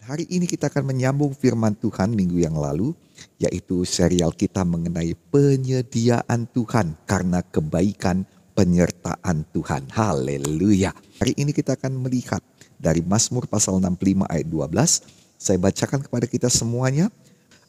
Hari ini kita akan menyambung firman Tuhan minggu yang lalu, yaitu serial kita mengenai penyediaan Tuhan karena kebaikan penyertaan Tuhan. Haleluya. Hari ini kita akan melihat dari Mazmur pasal 65 ayat 12. Saya bacakan kepada kita semuanya.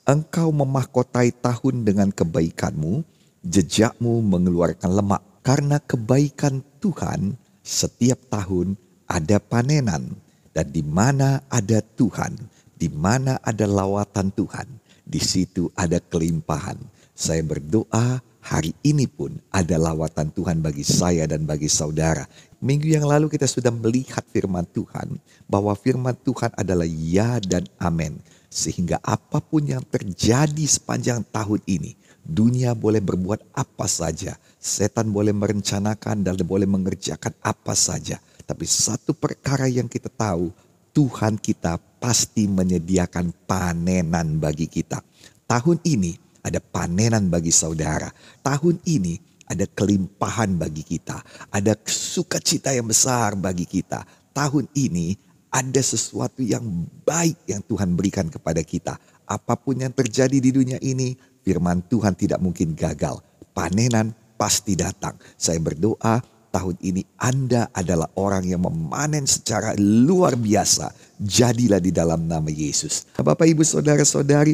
Engkau memahkotai tahun dengan kebaikanmu, jejakmu mengeluarkan lemak. Karena kebaikan Tuhan, setiap tahun ada panenan. Dan di mana ada Tuhan, di mana ada lawatan Tuhan, di situ ada kelimpahan. Saya berdoa hari ini pun ada lawatan Tuhan bagi saya dan bagi saudara. Minggu yang lalu kita sudah melihat firman Tuhan, bahwa firman Tuhan adalah ya dan amin. Sehingga apapun yang terjadi sepanjang tahun ini, dunia boleh berbuat apa saja. Setan boleh merencanakan dan boleh mengerjakan apa saja. Tapi satu perkara yang kita tahu, Tuhan kita pasti menyediakan panenan bagi kita. Tahun ini ada panenan bagi saudara. Tahun ini ada kelimpahan bagi kita. Ada sukacita yang besar bagi kita. Tahun ini ada sesuatu yang baik yang Tuhan berikan kepada kita. Apapun yang terjadi di dunia ini, firman Tuhan tidak mungkin gagal. Panenan pasti datang. Saya berdoa tahun ini Anda adalah orang yang memanen secara luar biasa. Jadilah di dalam nama Yesus. Bapak, Ibu, Saudara-saudari,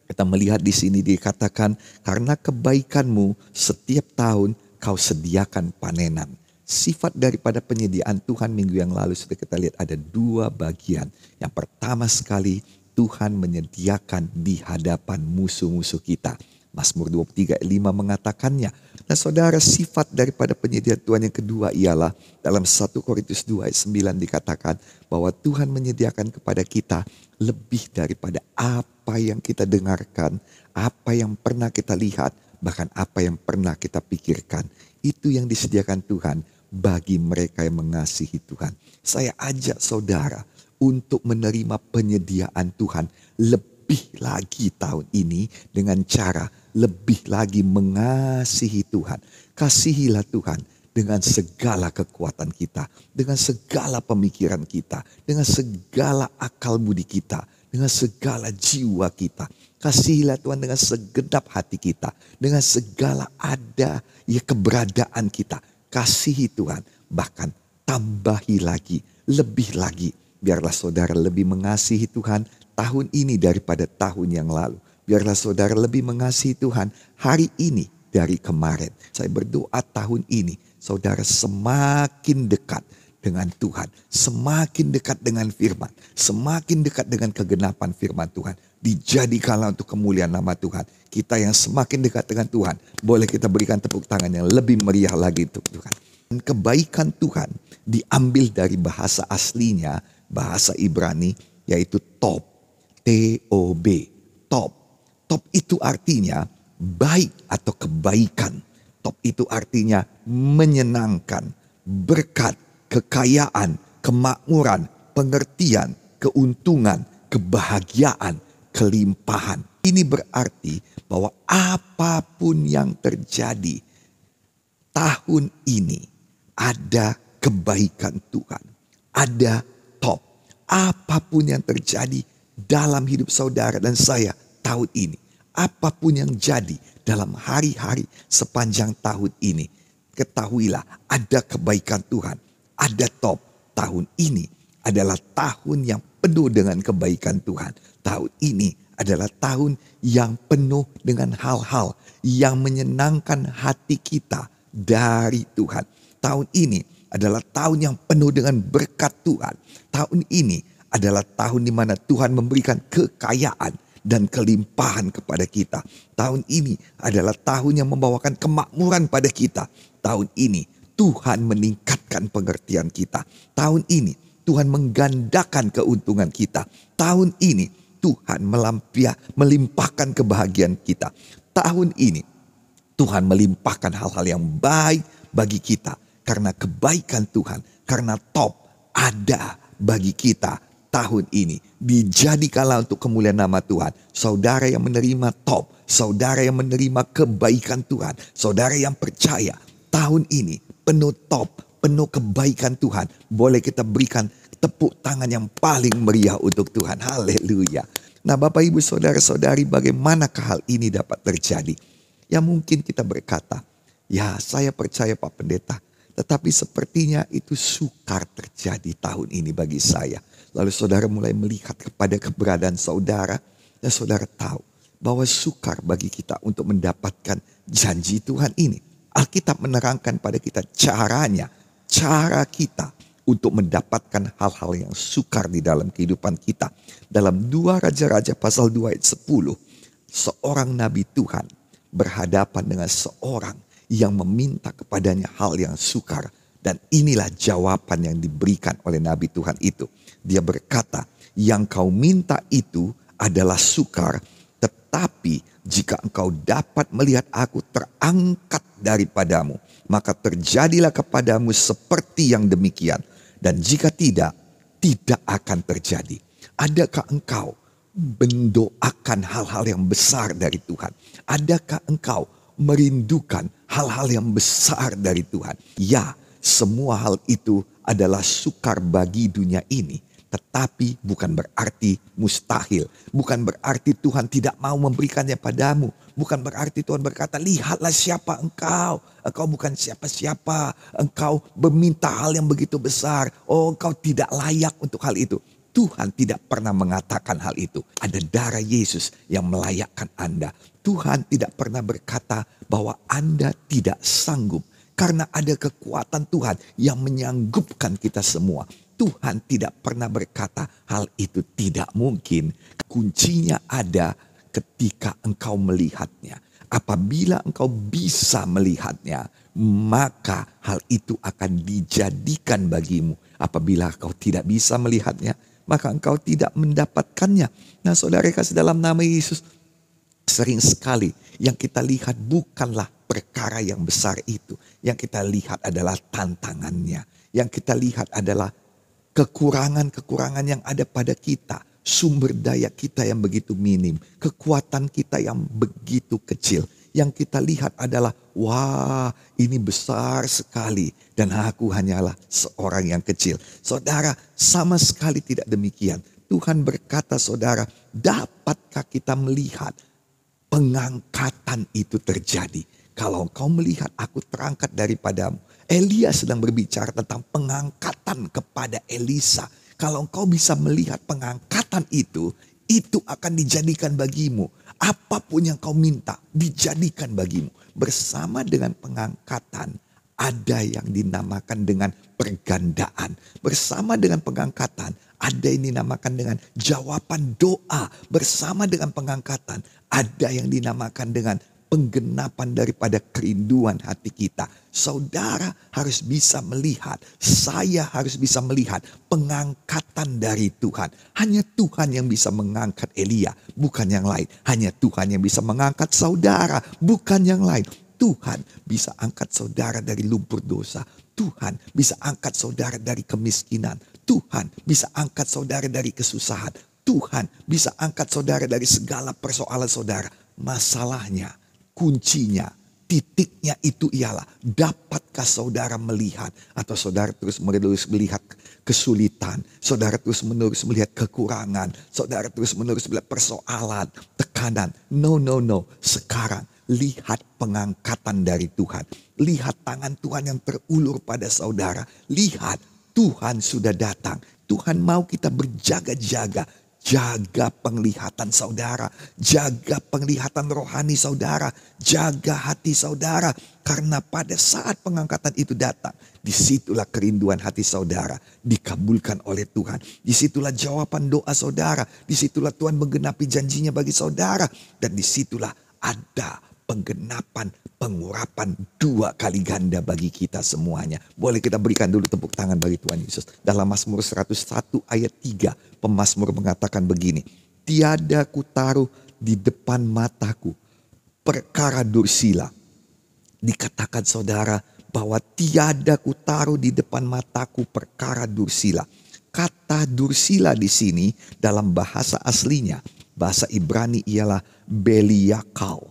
kita melihat di sini dikatakan, karena kebaikanmu setiap tahun kau sediakan panenan. Sifat daripada penyediaan Tuhan minggu yang lalu sudah kita lihat ada dua bagian. Yang pertama sekali, Tuhan menyediakan di hadapan musuh-musuh kita. Mazmur 23 ayat 5 mengatakannya. Nah saudara, sifat daripada penyediaan Tuhan yang kedua ialah dalam 1 Korintus 2 ayat 9 dikatakan bahwa Tuhan menyediakan kepada kita lebih daripada apa yang kita dengarkan, apa yang pernah kita lihat, bahkan apa yang pernah kita pikirkan. Itu yang disediakan Tuhan bagi mereka yang mengasihi Tuhan. Saya ajak saudara untuk menerima penyediaan Tuhan lebih lagi tahun ini dengan cara lebih lagi mengasihi Tuhan. Kasihilah Tuhan dengan segala kekuatan kita, dengan segala pemikiran kita, dengan segala akal budi kita, dengan segala jiwa kita. Kasihilah Tuhan dengan segenap hati kita, dengan segala ada ya keberadaan kita. Kasihi Tuhan, bahkan tambahi lagi, lebih lagi. Biarlah saudara lebih mengasihi Tuhan tahun ini daripada tahun yang lalu. Biarlah saudara lebih mengasihi Tuhan hari ini dari kemarin. Saya berdoa tahun ini saudara semakin dekat dengan Tuhan. Semakin dekat dengan firman. Semakin dekat dengan kegenapan firman Tuhan. Dijadikanlah untuk kemuliaan nama Tuhan. Kita yang semakin dekat dengan Tuhan, boleh kita berikan tepuk tangan yang lebih meriah lagi untuk Tuhan. Dan kebaikan Tuhan diambil dari bahasa aslinya, bahasa Ibrani, yaitu top. T-O-B. Top. Top itu artinya baik atau kebaikan. Top itu artinya menyenangkan, berkat, kekayaan, kemakmuran, pengertian, keuntungan, kebahagiaan, kelimpahan. Ini berarti bahwa apapun yang terjadi tahun ini ada kebaikan Tuhan. Ada top. Apapun yang terjadi dalam hidup saudara dan saya tahun ini. Apapun yang jadi dalam hari-hari sepanjang tahun ini. Ketahuilah ada kebaikan Tuhan. Ada top. Tahun ini adalah tahun yang penuh dengan kebaikan Tuhan. Tahun ini adalah tahun yang penuh dengan hal-hal yang menyenangkan hati kita dari Tuhan. Tahun ini adalah tahun yang penuh dengan berkat Tuhan. Tahun ini adalah tahun di mana Tuhan memberikan kekayaan dan kelimpahan kepada kita. Tahun ini adalah tahun yang membawakan kemakmuran pada kita. Tahun ini Tuhan meningkatkan pengertian kita. Tahun ini Tuhan menggandakan keuntungan kita. Tahun ini Tuhan melimpahkan kebahagiaan kita. Tahun ini Tuhan melimpahkan hal-hal yang baik bagi kita. Karena kebaikan Tuhan, karena top ada bagi kita tahun ini. Dijadikanlah untuk kemuliaan nama Tuhan. Saudara yang menerima top, saudara yang menerima kebaikan Tuhan, saudara yang percaya tahun ini penuh top, penuh kebaikan Tuhan. Boleh kita berikan tepuk tangan yang paling meriah untuk Tuhan. Haleluya. Nah Bapak Ibu Saudara-saudari, bagaimanakah hal ini dapat terjadi? Ya mungkin kita berkata, ya saya percaya Pak Pendeta, tetapi sepertinya itu sukar terjadi tahun ini bagi saya. Lalu saudara mulai melihat kepada keberadaan saudara, dan saudara tahu bahwa sukar bagi kita untuk mendapatkan janji Tuhan ini. Alkitab menerangkan pada kita caranya, cara kita untuk mendapatkan hal-hal yang sukar di dalam kehidupan kita. Dalam 2 Raja-Raja pasal 2 ayat 10, seorang nabi Tuhan berhadapan dengan seorang yang meminta kepadanya hal yang sukar. Dan inilah jawaban yang diberikan oleh nabi Tuhan itu. Dia berkata, yang kau minta itu adalah sukar, tetapi jika engkau dapat melihat aku terangkat daripadamu, maka terjadilah kepadamu seperti yang demikian. Dan jika tidak, tidak akan terjadi. Adakah engkau mendoakan hal-hal yang besar dari Tuhan? Adakah engkau merindukan hal-hal yang besar dari Tuhan? Ya, semua hal itu adalah sukar bagi dunia ini. Tetapi bukan berarti mustahil. Bukan berarti Tuhan tidak mau memberikannya padamu. Bukan berarti Tuhan berkata, lihatlah siapa engkau. Engkau bukan siapa-siapa. Engkau meminta hal yang begitu besar. Oh, engkau tidak layak untuk hal itu. Tuhan tidak pernah mengatakan hal itu. Ada darah Yesus yang melayakkan Anda. Tuhan tidak pernah berkata bahwa Anda tidak sanggup. Karena ada kekuatan Tuhan yang menyanggupkan kita semua. Tuhan tidak pernah berkata hal itu tidak mungkin. Kuncinya ada ketika engkau melihatnya. Apabila engkau bisa melihatnya, maka hal itu akan dijadikan bagimu. Apabila engkau tidak bisa melihatnya, maka engkau tidak mendapatkannya. Nah saudara kasih dalam nama Yesus, sering sekali yang kita lihat bukanlah perkara yang besar itu. Yang kita lihat adalah tantangannya. Yang kita lihat adalah kekurangan-kekurangan yang ada pada kita. Sumber daya kita yang begitu minim. Kekuatan kita yang begitu kecil. Yang kita lihat adalah, wah ini besar sekali. Dan aku hanyalah seorang yang kecil. Saudara, sama sekali tidak demikian. Tuhan berkata, saudara, dapatkah kita melihat pengangkatan itu terjadi? Kalau engkau melihat aku terangkat daripadamu. Elia sedang berbicara tentang pengangkatan kepada Elisa. Kalau engkau bisa melihat pengangkatan itu akan dijadikan bagimu. Apapun yang kau minta, dijadikan bagimu. Bersama dengan pengangkatan, ada yang dinamakan dengan pergandaan. Bersama dengan pengangkatan, ada yang dinamakan dengan jawaban doa. Bersama dengan pengangkatan, ada yang dinamakan dengan penggenapan daripada kerinduan hati kita. Saudara harus bisa melihat, saya harus bisa melihat pengangkatan dari Tuhan. Hanya Tuhan yang bisa mengangkat Elia, bukan yang lain. Hanya Tuhan yang bisa mengangkat saudara, bukan yang lain. Tuhan bisa angkat saudara dari lumpur dosa. Tuhan bisa angkat saudara dari kemiskinan. Tuhan bisa angkat saudara dari kesusahan. Tuhan bisa angkat saudara dari segala persoalan saudara. Masalahnya, kuncinya, titiknya itu ialah, dapatkah saudara melihat, atau saudara terus menerus melihat kesulitan, saudara terus menerus melihat kekurangan, saudara terus menerus melihat persoalan, tekanan. No. Sekarang lihat pengangkatan dari Tuhan. Lihat tangan Tuhan yang terulur pada saudara. Lihat Tuhan sudah datang. Tuhan mau kita berjaga-jaga. Jaga penglihatan saudara, jaga penglihatan rohani saudara, jaga hati saudara. Karena pada saat pengangkatan itu datang, disitulah kerinduan hati saudara dikabulkan oleh Tuhan. Disitulah jawaban doa saudara, disitulah Tuhan menggenapi janjinya bagi saudara. Dan disitulah ada penggenapan, pengurapan 2 kali ganda bagi kita semuanya. Boleh kita berikan dulu tepuk tangan bagi Tuhan Yesus. Dalam Mazmur 101 ayat 3, pemazmur mengatakan begini. Tiada kutaruh di depan mataku perkara dursila. Dikatakan saudara bahwa tiada kutaruh di depan mataku perkara dursila. Kata dursila di sini dalam bahasa aslinya, bahasa Ibrani ialah beliakal.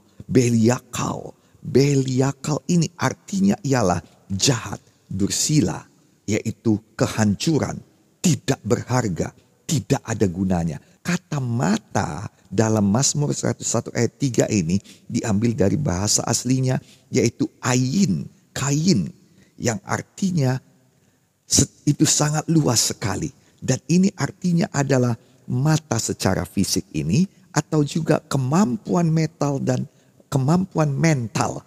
Beliakal ini artinya ialah jahat. Dursila yaitu kehancuran, tidak berharga, tidak ada gunanya. Kata mata dalam Mazmur 101 ayat 3 ini diambil dari bahasa aslinya yaitu ayin, kain, yang artinya itu sangat luas sekali. Dan ini artinya adalah mata secara fisik ini atau juga kemampuan mental dan kemampuan mental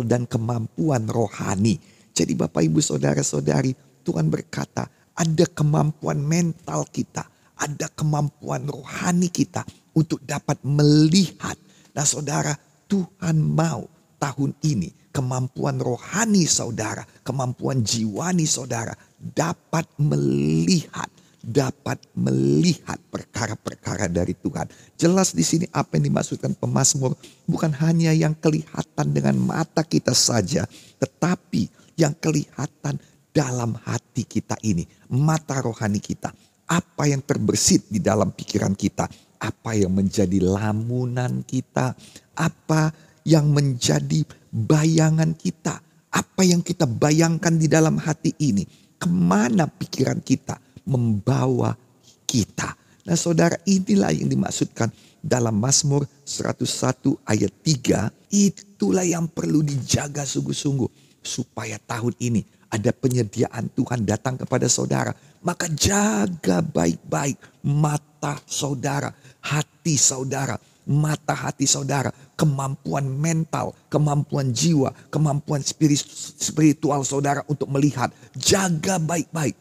dan kemampuan rohani. Jadi Bapak Ibu Saudara-saudari, Tuhan berkata ada kemampuan mental kita, ada kemampuan rohani kita untuk dapat melihat. Nah saudara, Tuhan mau tahun ini kemampuan rohani saudara, kemampuan jiwani saudara dapat melihat perkara-perkara dari Tuhan. Jelas di sini apa yang dimaksudkan pemazmur bukan hanya yang kelihatan dengan mata kita saja, tetapi yang kelihatan dalam hati kita ini, mata rohani kita. Apa yang terbersit di dalam pikiran kita, apa yang menjadi lamunan kita, apa yang menjadi bayangan kita, apa yang kita bayangkan di dalam hati ini, kemana pikiran kita membawa kita. Nah saudara, inilah yang dimaksudkan dalam Mazmur 101 ayat 3. Itulah yang perlu dijaga sungguh-sungguh supaya tahun ini ada penyediaan Tuhan datang kepada saudara. Maka jaga baik-baik mata saudara, hati saudara, mata hati saudara, kemampuan mental, kemampuan jiwa, kemampuan spiritual saudara untuk melihat. Jaga baik-baik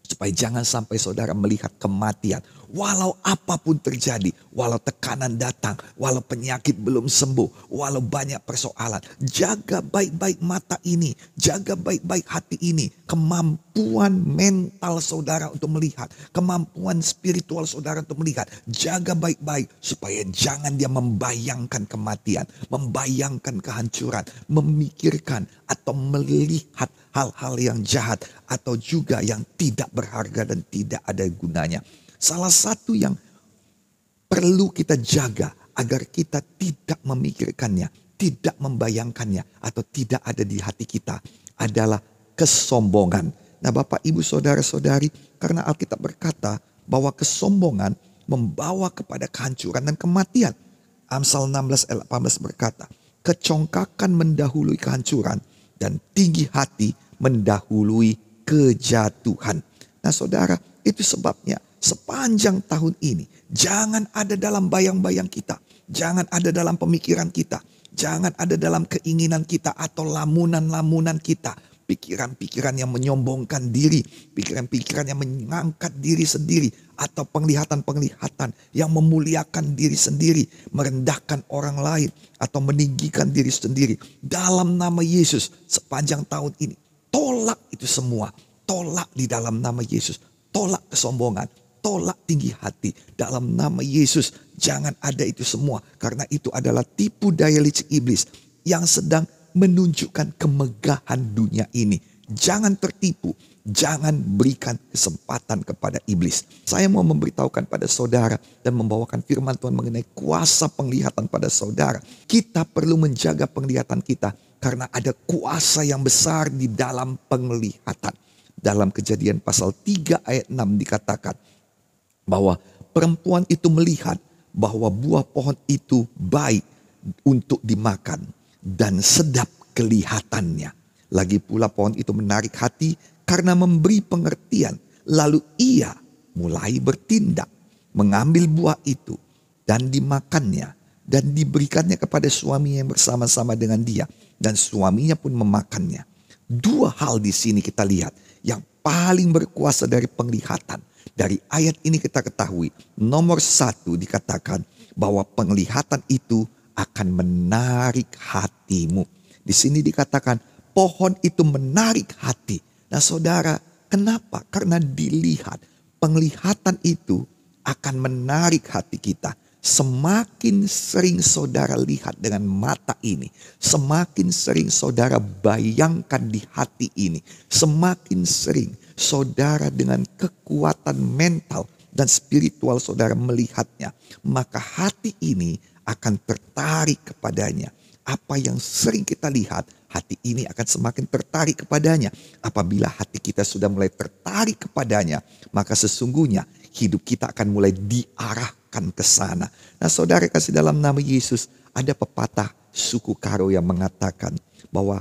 supaya jangan sampai saudara melihat kematian. Walau apapun terjadi, walau tekanan datang, walau penyakit belum sembuh, walau banyak persoalan. Jaga baik-baik mata ini, jaga baik-baik hati ini. Kemampuan mental saudara untuk melihat, kemampuan spiritual saudara untuk melihat. Jaga baik-baik supaya jangan dia membayangkan kematian, membayangkan kehancuran, memikirkan atau melihat hal-hal yang jahat atau juga yang tidak berharga dan tidak ada gunanya. Salah satu yang perlu kita jaga agar kita tidak memikirkannya, tidak membayangkannya atau tidak ada di hati kita adalah kesombongan. Nah Bapak Ibu Saudara-saudari, karena Alkitab berkata bahwa kesombongan membawa kepada kehancuran dan kematian. Amsal 16 ayat 18 berkata, kecongkakan mendahului kehancuran dan tinggi hati mendahului kejatuhan. Nah saudara, itu sebabnya sepanjang tahun ini jangan ada dalam bayang-bayang kita, jangan ada dalam pemikiran kita, jangan ada dalam keinginan kita atau lamunan-lamunan kita, pikiran-pikiran yang menyombongkan diri, pikiran-pikiran yang mengangkat diri sendiri, atau penglihatan-penglihatan yang memuliakan diri sendiri, merendahkan orang lain atau meninggikan diri sendiri. Dalam nama Yesus sepanjang tahun ini tolak itu semua, tolak di dalam nama Yesus, tolak kesombongan, tolak tinggi hati dalam nama Yesus. Jangan ada itu semua, karena itu adalah tipu daya licik iblis yang sedang menunjukkan kemegahan dunia ini. Jangan tertipu, jangan berikan kesempatan kepada iblis. Saya mau memberitahukan pada saudara dan membawakan firman Tuhan mengenai kuasa penglihatan pada saudara. Kita perlu menjaga penglihatan kita karena ada kuasa yang besar di dalam penglihatan. Dalam Kejadian pasal 3 ayat 6 dikatakan bahwa perempuan itu melihat bahwa buah pohon itu baik untuk dimakan dan sedap kelihatannya. Lagi pula pohon itu menarik hati karena memberi pengertian. Lalu ia mulai bertindak, mengambil buah itu dan dimakannya dan diberikannya kepada suaminya yang bersama-sama dengan dia. Dan suaminya pun memakannya. Dua hal di sini kita lihat yang paling berkuasa dari penglihatan. Dari ayat ini kita ketahui, nomor satu dikatakan bahwa penglihatan itu akan menarik hatimu. Di sini dikatakan pohon itu menarik hati. Nah saudara, kenapa? Karena dilihat. Penglihatan itu akan menarik hati kita. Semakin sering saudara lihat dengan mata ini, semakin sering saudara bayangkan di hati ini, semakin sering saudara dengan kekuatan mental dan spiritual saudara melihatnya, maka hati ini akan tertarik kepadanya. Apa yang sering kita lihat hati ini akan semakin tertarik kepadanya. Apabila hati kita sudah mulai tertarik kepadanya, maka sesungguhnya hidup kita akan mulai diarahkan ke sana. Nah, saudara kasih dalam nama Yesus, ada pepatah suku Karo yang mengatakan bahwa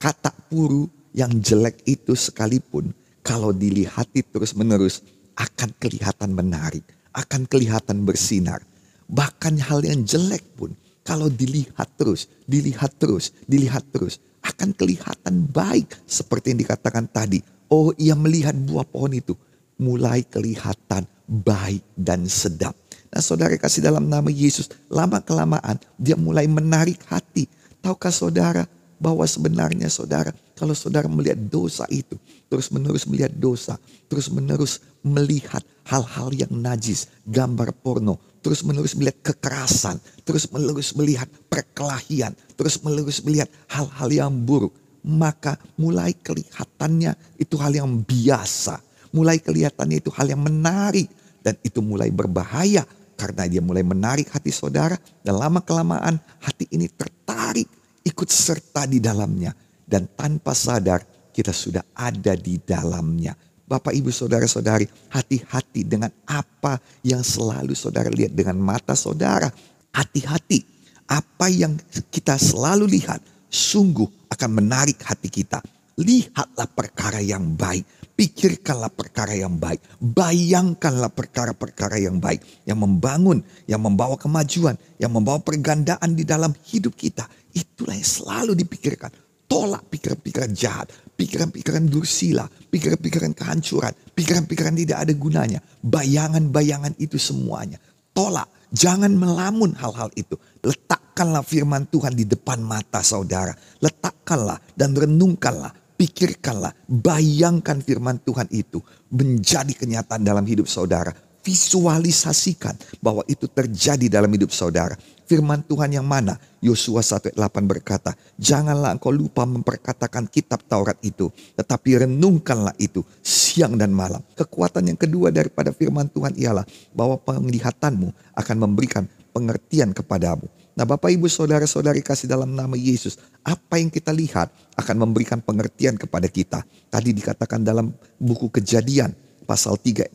kata puru yang jelek itu sekalipun kalau dilihati terus-menerus akan kelihatan menarik, akan kelihatan bersinar. Bahkan hal yang jelek pun kalau dilihat terus, dilihat terus, akan kelihatan baik. Seperti yang dikatakan tadi, oh ia melihat buah pohon itu, mulai kelihatan baik dan sedap. Nah, saudara kasih dalam nama Yesus, lama-kelamaan dia mulai menarik hati. Tahukah saudara bahwa sebenarnya saudara, kalau saudara melihat dosa itu, terus-menerus melihat dosa, terus-menerus melihat hal-hal yang najis, gambar porno, terus-menerus melihat kekerasan, terus-menerus melihat perkelahian, terus-menerus melihat hal-hal yang buruk, maka mulai kelihatannya itu hal yang biasa, mulai kelihatannya itu hal yang menarik, dan itu mulai berbahaya karena dia mulai menarik hati saudara, dan lama-kelamaan hati ini tertarik ikut serta di dalamnya, dan tanpa sadar kita sudah ada di dalamnya. Bapak, Ibu, Saudara-saudari, hati-hati dengan apa yang selalu saudara lihat dengan mata saudara. Hati-hati, apa yang kita selalu lihat sungguh akan menarik hati kita. Lihatlah perkara yang baik, pikirkanlah perkara yang baik, bayangkanlah perkara-perkara yang baik, yang membangun, yang membawa kemajuan, yang membawa pergandaan di dalam hidup kita. Itulah yang selalu dipikirkan. Tolak pikiran-pikiran jahat, pikiran-pikiran dursila, pikiran-pikiran kehancuran, pikiran-pikiran tidak ada gunanya. Bayangan-bayangan itu semuanya. Tolak, jangan melamun hal-hal itu. Letakkanlah firman Tuhan di depan mata saudara. Letakkanlah dan renungkanlah, pikirkanlah, bayangkan firman Tuhan itu menjadi kenyataan dalam hidup saudara. Visualisasikan bahwa itu terjadi dalam hidup saudara. Firman Tuhan yang mana? Yosua 1:8 berkata, janganlah engkau lupa memperkatakan kitab Taurat itu, tetapi renungkanlah itu siang dan malam. Kekuatan yang kedua daripada firman Tuhan ialah bahwa penglihatanmu akan memberikan pengertian kepadamu. Nah, Bapak, Ibu, Saudara-saudari kasih dalam nama Yesus, apa yang kita lihat akan memberikan pengertian kepada kita. Tadi dikatakan dalam buku Kejadian pasal 3:16,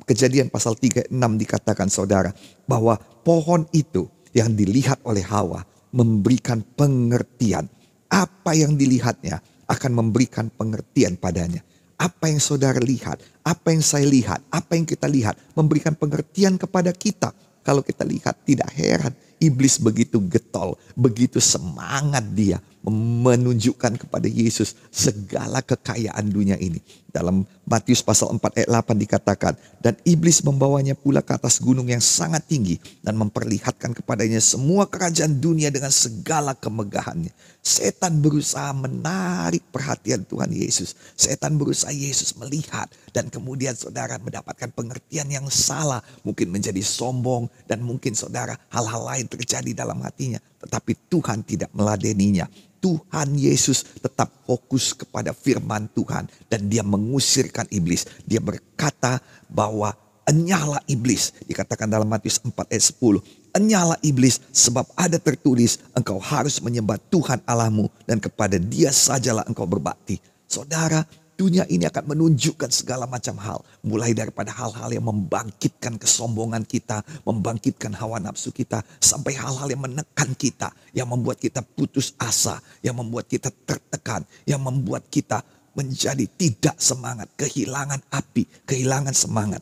Kejadian pasal 3:6 dikatakan saudara, bahwa pohon itu yang dilihat oleh Hawa memberikan pengertian. Apa yang dilihatnya akan memberikan pengertian padanya. Apa yang saudara lihat, apa yang saya lihat, apa yang kita lihat memberikan pengertian kepada kita. Kalau kita lihat, tidak heran iblis begitu getol, begitu semangat dia menunjukkan kepada Yesus segala kekayaan dunia ini. Dalam Matius pasal 4:8 dikatakan, dan iblis membawanya pula ke atas gunung yang sangat tinggi dan memperlihatkan kepadanya semua kerajaan dunia dengan segala kemegahannya. Setan berusaha menarik perhatian Tuhan Yesus. Setan berusaha Yesus melihat, dan kemudian saudara mendapatkan pengertian yang salah. Mungkin menjadi sombong, dan mungkin saudara hal-hal lain terjadi dalam hatinya. Tetapi Tuhan tidak meladeninya. Tuhan Yesus tetap fokus kepada firman Tuhan, dan dia mengusirkan iblis. Dia berkata bahwa enyahlah iblis. Dikatakan dalam Matius 4:10. Enyahlah iblis, sebab ada tertulis, engkau harus menyembah Tuhan Allahmu dan kepada dia sajalah engkau berbakti. Saudara, dunia ini akan menunjukkan segala macam hal. Mulai daripada hal-hal yang membangkitkan kesombongan kita, membangkitkan hawa nafsu kita, sampai hal-hal yang menekan kita, yang membuat kita putus asa, yang membuat kita tertekan, yang membuat kita menjadi tidak semangat, kehilangan api, kehilangan semangat.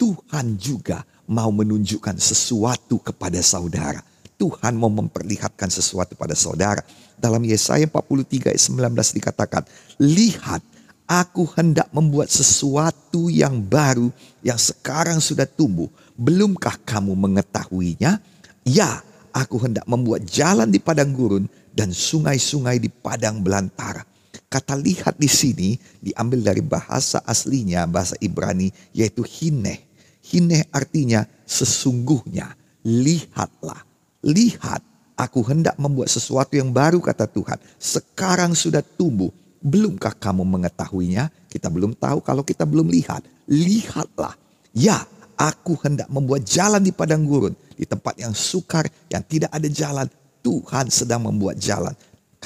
Tuhan juga mau menunjukkan sesuatu kepada saudara. Tuhan mau memperlihatkan sesuatu pada saudara. Dalam Yesaya 43:19 dikatakan, lihat, aku hendak membuat sesuatu yang baru yang sekarang sudah tumbuh. Belumkah kamu mengetahuinya? Ya, aku hendak membuat jalan di padang gurun dan sungai-sungai di padang belantara. Kata lihat di sini diambil dari bahasa aslinya, bahasa Ibrani, yaitu hineh. Hineh artinya sesungguhnya. Lihatlah, lihat, aku hendak membuat sesuatu yang baru, kata Tuhan. Sekarang sudah tumbuh. Belumkah kamu mengetahuinya? Kita belum tahu kalau kita belum lihat. Lihatlah. Ya, aku hendak membuat jalan di padang gurun. Di tempat yang sukar, yang tidak ada jalan, Tuhan sedang membuat jalan.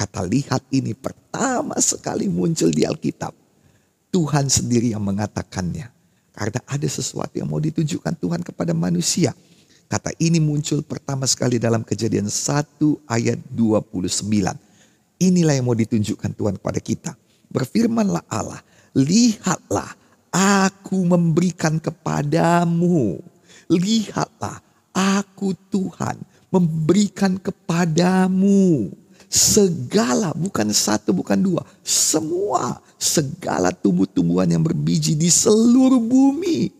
Kata lihat ini pertama sekali muncul di Alkitab. Tuhan sendiri yang mengatakannya. Karena ada sesuatu yang mau ditunjukkan Tuhan kepada manusia. Kata ini muncul pertama sekali dalam Kejadian 1 ayat 29. Inilah yang mau ditunjukkan Tuhan kepada kita. Berfirmanlah Allah, lihatlah aku memberikan kepadamu. Lihatlah aku Tuhan memberikan kepadamu segala, bukan satu, bukan dua, semua, segala tumbuh-tumbuhan yang berbiji di seluruh bumi.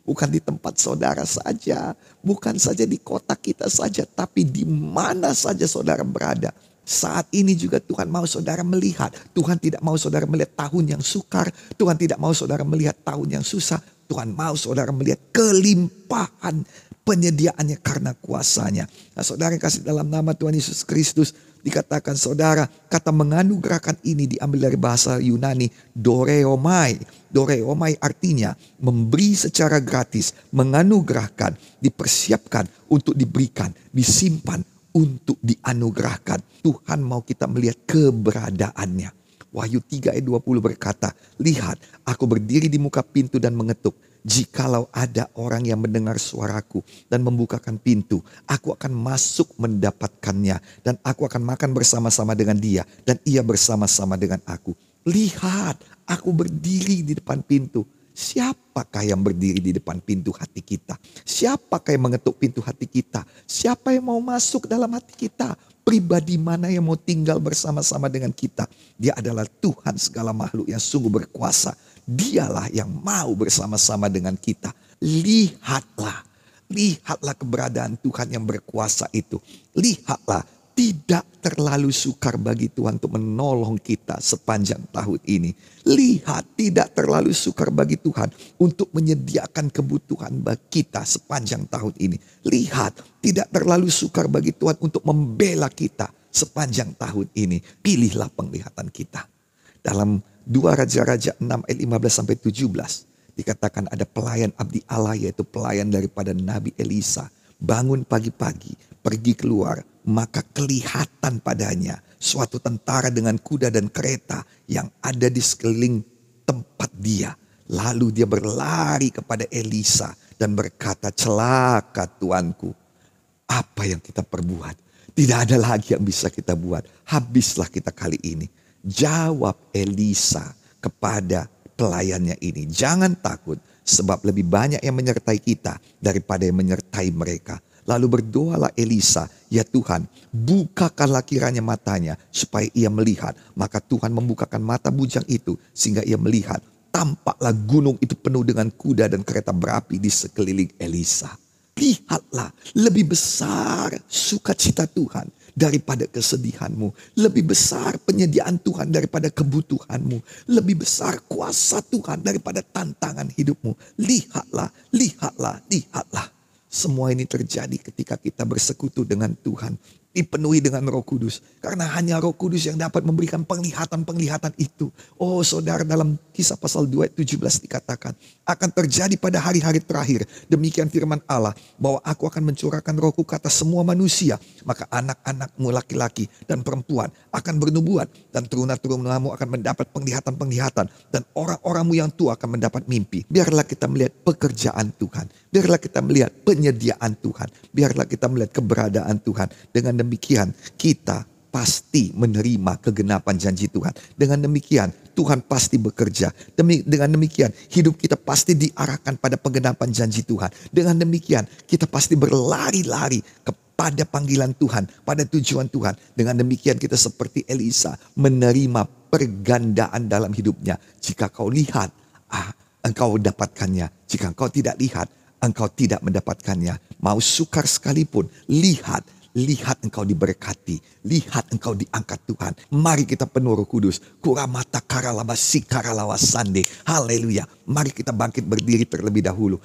Bukan di tempat saudara saja, bukan saja di kota kita saja, tapi di mana saja saudara berada. Saat ini juga Tuhan mau saudara melihat. Tuhan tidak mau saudara melihat tahun yang sukar. Tuhan tidak mau saudara melihat tahun yang susah. Tuhan mau saudara melihat kelimpahan penyediaannya karena kuasanya. Nah, saudara yang kasih dalam nama Tuhan Yesus Kristus, dikatakan saudara, kata menganugerahkan ini diambil dari bahasa Yunani doreomai. Doreomai artinya memberi secara gratis, menganugerahkan, dipersiapkan untuk diberikan, disimpan untuk dianugerahkan. Tuhan mau kita melihat keberadaannya. Wahyu 3 ayat 20 berkata, lihat aku berdiri di muka pintu dan mengetuk. Jikalau ada orang yang mendengar suaraku dan membukakan pintu, aku akan masuk mendapatkannya. Dan aku akan makan bersama-sama dengan dia dan ia bersama-sama dengan aku. Lihat, aku berdiri di depan pintu. Siapakah yang berdiri di depan pintu hati kita? Siapakah yang mengetuk pintu hati kita? Siapa yang mau masuk dalam hati kita? Pribadi mana yang mau tinggal bersama-sama dengan kita? Dia adalah Tuhan segala makhluk yang sungguh berkuasa. Dialah yang mau bersama-sama dengan kita. Lihatlah, lihatlah keberadaan Tuhan yang berkuasa itu. Lihatlah, tidak terlalu sukar bagi Tuhan untuk menolong kita sepanjang tahun ini. Lihat, tidak terlalu sukar bagi Tuhan untuk menyediakan kebutuhan bagi kita sepanjang tahun ini. Lihat, tidak terlalu sukar bagi Tuhan untuk membela kita sepanjang tahun ini. Pilihlah penglihatan kita. Dalam 2 Raja-Raja 6 ayat 15 sampai 17 dikatakan ada pelayan abdi Allah, yaitu pelayan daripada Nabi Elisa. Bangun pagi-pagi, pergi keluar, maka kelihatan padanya suatu tentara dengan kuda dan kereta yang ada di sekeliling tempat dia. Lalu dia berlari kepada Elisa dan berkata, celaka tuanku, apa yang kita perbuat? Tidak ada lagi yang bisa kita buat. Habislah kita kali ini. Jawab Elisa kepada pelayannya ini, jangan takut, sebab lebih banyak yang menyertai kita daripada yang menyertai mereka. Lalu berdoalah Elisa, ya Tuhan, bukakanlah kiranya matanya supaya ia melihat. Maka Tuhan membukakan mata bujang itu sehingga ia melihat. Tampaklah gunung itu penuh dengan kuda dan kereta berapi di sekeliling Elisa. Lihatlah, lebih besar sukacita Tuhan daripada kesedihanmu. Lebih besar penyediaan Tuhan daripada kebutuhanmu. Lebih besar kuasa Tuhan daripada tantangan hidupmu. Lihatlah, lihatlah, lihatlah. Semua ini terjadi ketika kita bersekutu dengan Tuhan. Dipenuhi dengan Roh Kudus. Karena hanya Roh Kudus yang dapat memberikan penglihatan-penglihatan itu. Oh saudara, dalam Kisah pasal 2 ayat 17 dikatakan, akan terjadi pada hari-hari terakhir. Demikian firman Allah, bahwa aku akan mencurahkan rohku ke atas semua manusia. Maka anak-anakmu laki-laki dan perempuan akan bernubuat. Dan teruna-terunamu akan mendapat penglihatan-penglihatan. Dan orang-orangmu yang tua akan mendapat mimpi. Biarlah kita melihat pekerjaan Tuhan. Biarlah kita melihat penyediaan Tuhan. Biarlah kita melihat keberadaan Tuhan. Dengan demikian kita pasti menerima kegenapan janji Tuhan. Dengan demikian Tuhan pasti bekerja. Dengan demikian hidup kita pasti diarahkan pada penggenapan janji Tuhan. Dengan demikian kita pasti berlari-lari kepada panggilan Tuhan, pada tujuan Tuhan. Dengan demikian kita seperti Elisa menerima pergandaan dalam hidupnya. Jika kau lihat, engkau dapatkannya. Jika engkau tidak lihat, engkau tidak mendapatkannya. Mau sukar sekalipun, lihat. Lihat engkau diberkati. Lihat engkau diangkat Tuhan. Mari kita penuh Roh Kudus. Kuramata karalabasi karalawasande. Haleluya. Mari kita bangkit berdiri terlebih dahulu.